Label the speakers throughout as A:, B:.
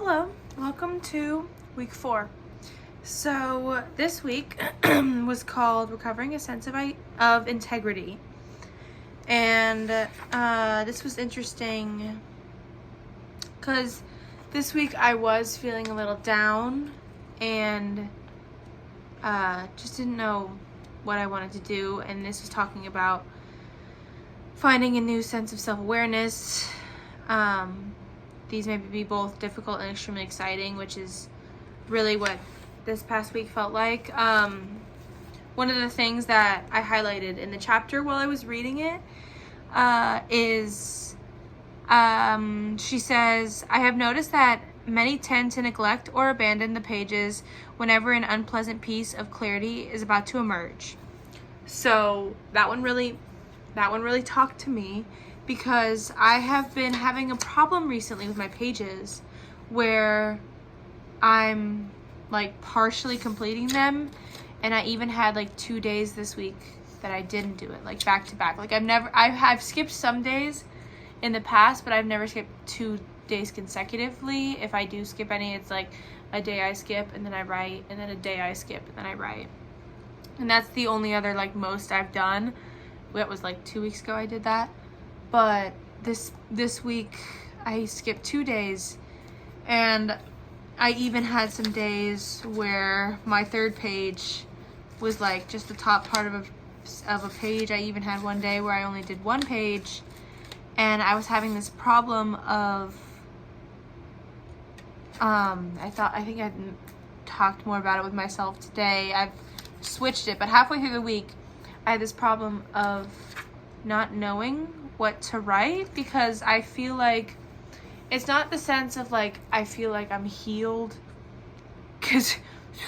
A: Hello, welcome to week 4. So this week was called Recovering a Sense of Integrity. And this was interesting because this week I was feeling a little down and just didn't know what I wanted to do. And this was talking about finding a new sense of self-awareness. These may be both difficult and extremely exciting, which is really what this past week felt like. One of the things that I highlighted in the chapter while I was reading it is she says, I have noticed that many tend to neglect or abandon the pages whenever an unpleasant piece of clarity is about to emerge. So that one really talked to me, because I have been having a problem recently with my pages where I'm like partially completing them, and I even had like 2 days this week that I didn't do it, like back to back. Like I've skipped some days in the past, but I've never skipped 2 days consecutively. If I do skip any, it's like a day I skip and then I write, and then a day I skip and then I write. And that's the only other like most I've done. That was like 2 weeks ago I did that. But this week I skipped 2 days, and I even had some days where my third page was like just the top part of a page. I even had one day where I only did 1 page, and I was having this problem of I think I talked more about it with myself today. I've switched it, but halfway through the week I had this problem of not knowing what to write, because I feel like it's not the sense of like I feel like I'm healed, because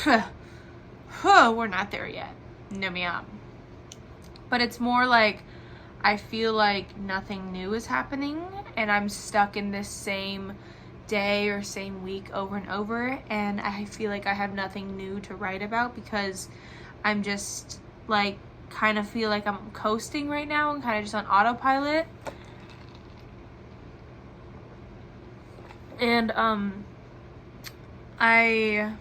A: we're not there yet, no ma'am. But it's more like I feel like nothing new is happening, and I'm stuck in this same day or same week over and over, and I feel like I have nothing new to write about, because I'm just like kind of feel like I'm coasting right now and kind of just on autopilot. And I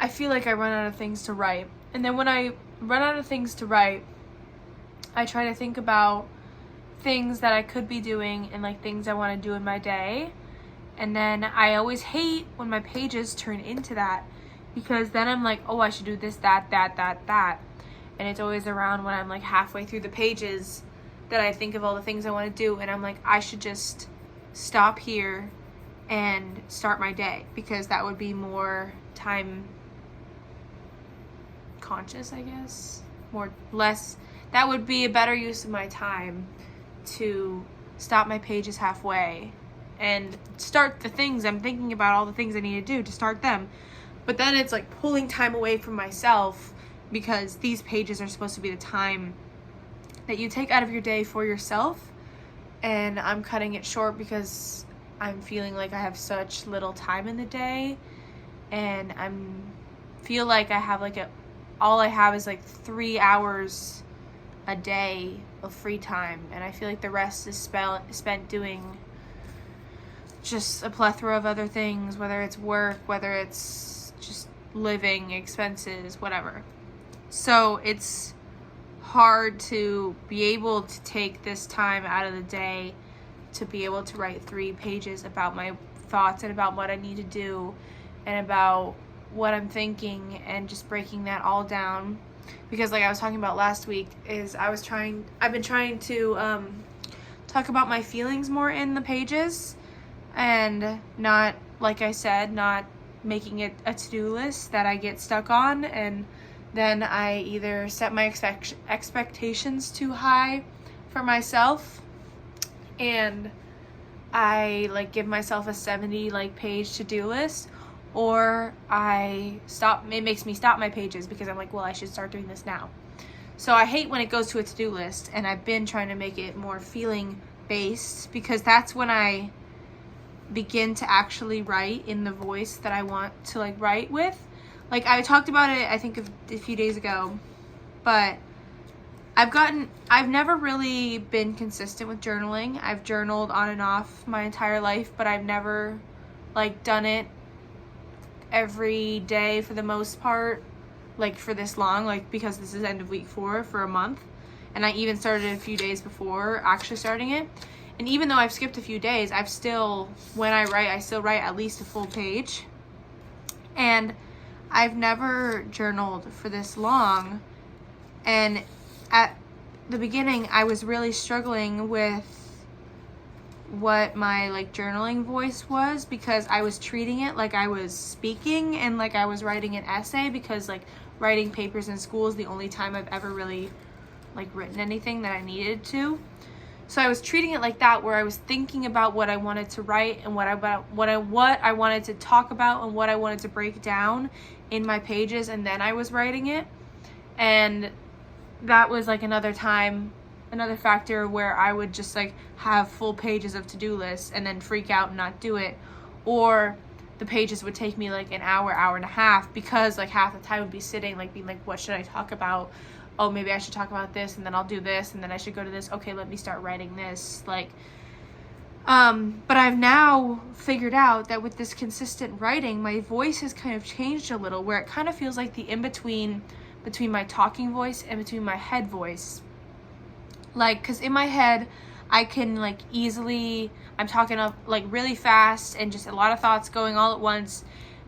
A: feel like I run out of things to write. And then when I run out of things to write, I try to think about things that I could be doing and like things I want to do in my day. And then I always hate when my pages turn into that, because then I'm like, oh, I should do this, that. And it's always around when I'm like halfway through the pages that I think of all the things I want to do, and I'm like, I should just stop here and start my day, because that would be more time conscious, I guess. That would be a better use of my time to stop my pages halfway and start the things I'm thinking about, all the things I need to do to start them. But then it's like pulling time away from myself, because these pages are supposed to be the time that you take out of your day for yourself. And I'm cutting it short because I'm feeling like I have such little time in the day, and feel like I have like all I have is like 3 hours a day of free time, and I feel like the rest is spent doing just a plethora of other things, whether it's work, whether it's just living expenses, whatever. So it's hard to be able to take this time out of the day to be able to write 3 pages about my thoughts and about what I need to do and about what I'm thinking, and just breaking that all down. Because like I was talking about last week, is I've been trying to talk about my feelings more in the pages, and not, like I said, not making it a to-do list that I get stuck on, and then I either set my expectations too high for myself, and I like give myself a 70 like page to-do list, or it makes me stop my pages, because I'm like, well, I should start doing this now. So I hate when it goes to a to-do list, and I've been trying to make it more feeling based, because that's when I begin to actually write in the voice that I want to like write with. Like I talked about it, I think a few days ago, but I've never really been consistent with journaling. I've journaled on and off my entire life, but I've never like done it every day for the most part, like for this long, like because this is end of week 4 for a month. And I even started a few days before actually starting it. And even though I've skipped a few days, when I write, I still write at least a full page. And I've never journaled for this long. And at the beginning, I was really struggling with what my like journaling voice was, because I was treating it like I was speaking and like I was writing an essay, because like writing papers in school is the only time I've ever really like written anything that I needed to. So I was treating it like that, where I was thinking about what I wanted to write and what I wanted to talk about and what I wanted to break down in my pages, and then I was writing it. And that was like another factor where I would just like have full pages of to-do lists and then freak out and not do it. Or the pages would take me like an hour and a half, because like half the time would be sitting like being like, what should I talk about? Oh, maybe I should talk about this, and then I'll do this, and then I should go to this. Okay, let me start writing this. Like, but I've now figured out that with this consistent writing, my voice has kind of changed a little, where it kind of feels like the in-between between my talking voice and between my head voice. Like, because in my head, I can like easily, I'm talking up like really fast and just a lot of thoughts going all at once,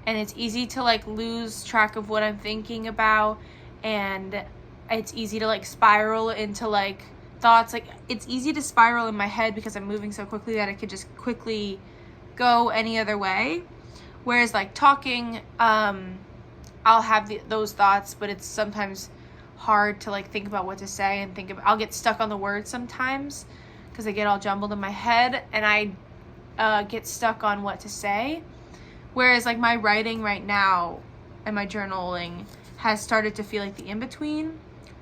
A: and it's easy to like lose track of what I'm thinking about, and it's easy to like spiral into like thoughts. Like, it's easy to spiral in my head because I'm moving so quickly that it could just quickly go any other way. Whereas like talking, I'll have those thoughts, but it's sometimes hard to like think about what to say and I'll get stuck on the words sometimes because I get all jumbled in my head, and I get stuck on what to say. Whereas like my writing right now and my journaling has started to feel like the in-between,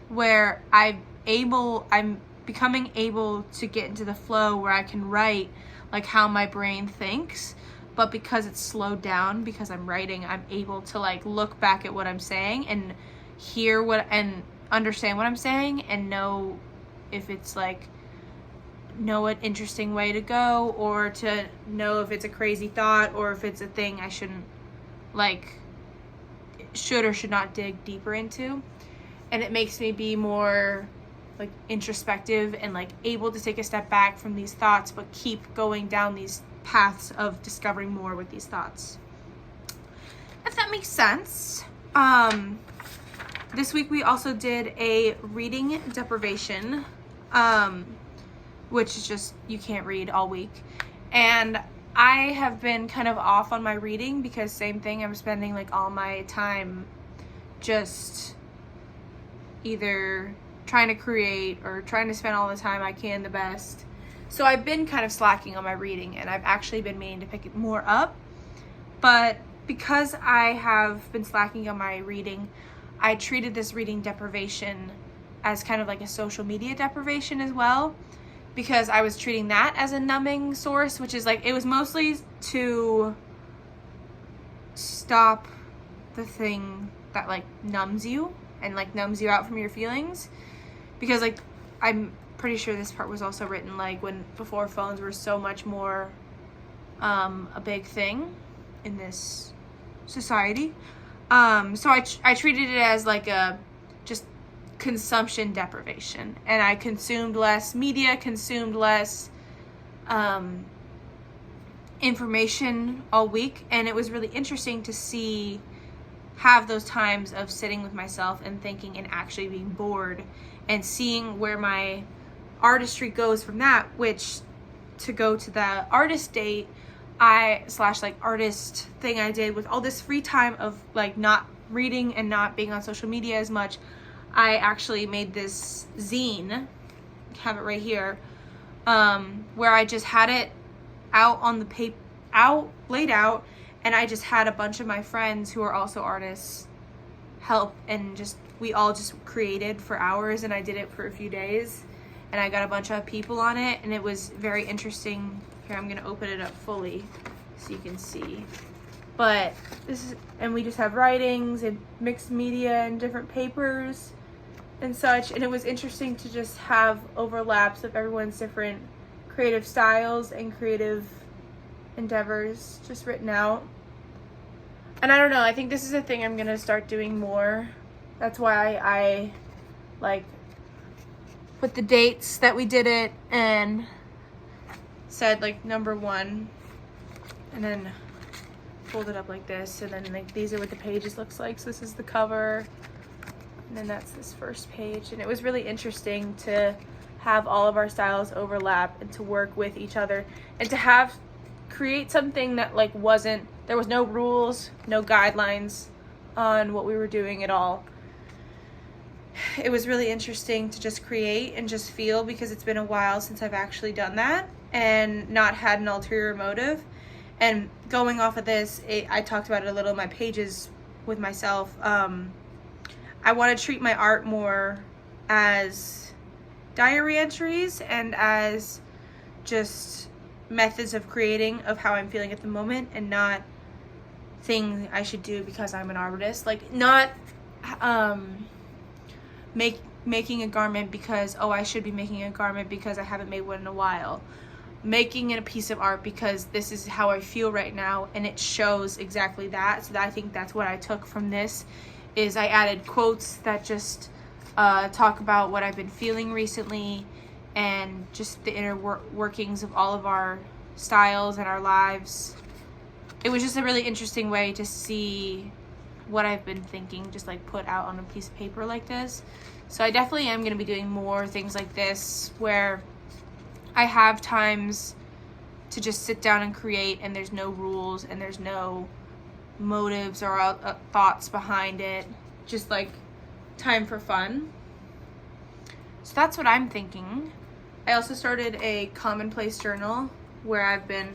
A: where I'm becoming able to get into the flow where I can write like how my brain thinks, but because it's slowed down, because I'm writing, I'm able to like look back at what I'm saying and hear and understand what I'm saying, and know if it's like an interesting way to go, or to know if it's a crazy thought, or if it's a thing I should or should not dig deeper into. And it makes me be more like introspective and like able to take a step back from these thoughts, but keep going down these paths of discovering more with these thoughts. If that makes sense. This week we also did a reading deprivation, which is just, you can't read all week. And I have been kind of off on my reading because same thing, I'm spending like all my time just either trying to create or trying to spend all the time I can the best. So I've been kind of slacking on my reading, and I've actually been meaning to pick it more up. But because I have been slacking on my reading, I treated this reading deprivation as kind of like a social media deprivation as well, because I was treating that as a numbing source, which is like, it was mostly to stop the thing that like numbs you and like numbs you out from your feelings. Because like, I'm pretty sure this part was also written like before phones were so much more a big thing in this society. So I treated it as like a just consumption deprivation, and I consumed less media, consumed less information all week, and it was really interesting to have those times of sitting with myself and thinking and actually being bored and seeing where my artistry goes from that, which to go to the artist date artist thing I did with all this free time of like not reading and not being on social media as much. I actually made this zine, I have it right here, where I just had it out on the paper, laid out, and I just had a bunch of my friends who are also artists help, and we all just created for hours, and I did it for a few days, and I got a bunch of people on it, and it was very interesting. Here, I'm gonna open it up fully so you can see. But and we just have writings and mixed media and different papers, and such, and it was interesting to just have overlaps of everyone's different creative styles and creative endeavors just written out. And I don't know, I think this is a thing I'm gonna start doing more. That's why I like put the dates that we did it and said like number 1, and then fold it up like this, and then like these are what the pages looks like. So this is the cover, and then that's this first page. And it was really interesting to have all of our styles overlap and to work with each other and to create something that like there was no rules, no guidelines on what we were doing at all. It was really interesting to just create and just feel, because it's been a while since I've actually done that and not had an ulterior motive. And going off of this, I talked about it a little in my pages with myself. I want to treat my art more as diary entries and as just methods of creating of how I'm feeling at the moment, and not things I should do because I'm an artist. Like, not making a garment because, oh, I should be making a garment because I haven't made one in a while. Making it a piece of art because this is how I feel right now, and it shows exactly that. So I think that's what I took from this, is I added quotes that just talk about what I've been feeling recently and just the inner workings of all of our styles and our lives. It was just a really interesting way to see what I've been thinking, just like put out on a piece of paper like this. So I definitely am going to be doing more things like this, where I have times to just sit down and create, and there's no rules and there's no motives or thoughts behind it, just like time for fun. So that's what I'm thinking. I also started a commonplace journal where I've been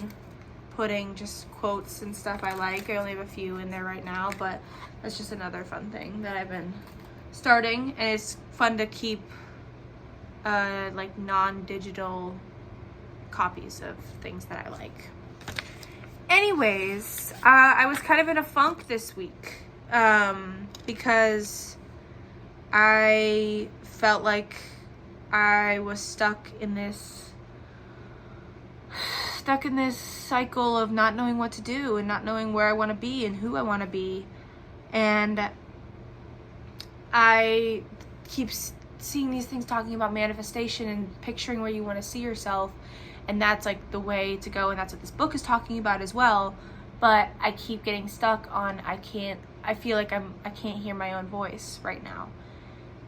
A: putting just quotes and stuff I like. I only have a few in there right now, but that's just another fun thing that I've been starting, and it's fun to keep like non-digital copies of things that I like. Anyways, I was kind of in a funk this week because I felt like I was stuck in this cycle of not knowing what to do and not knowing where I want to be and who I want to be. And I keep seeing these things talking about manifestation and picturing where you want to see yourself, and that's like the way to go, and that's what this book is talking about as well. But I keep getting stuck on I feel like I can't hear my own voice right now,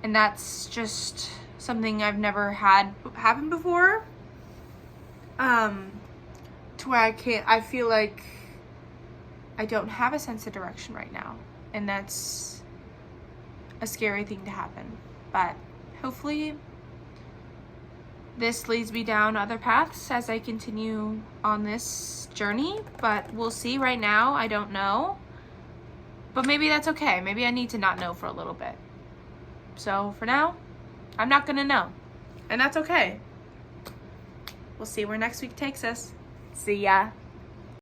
A: and that's just something I've never had happen before. To where I feel like I don't have a sense of direction right now, and that's a scary thing to happen. But hopefully this leads me down other paths as I continue on this journey, but we'll see. Right now, I don't know, but maybe that's okay. Maybe I need to not know for a little bit. So for now, I'm not gonna know, and that's okay. We'll see where next week takes us. See ya.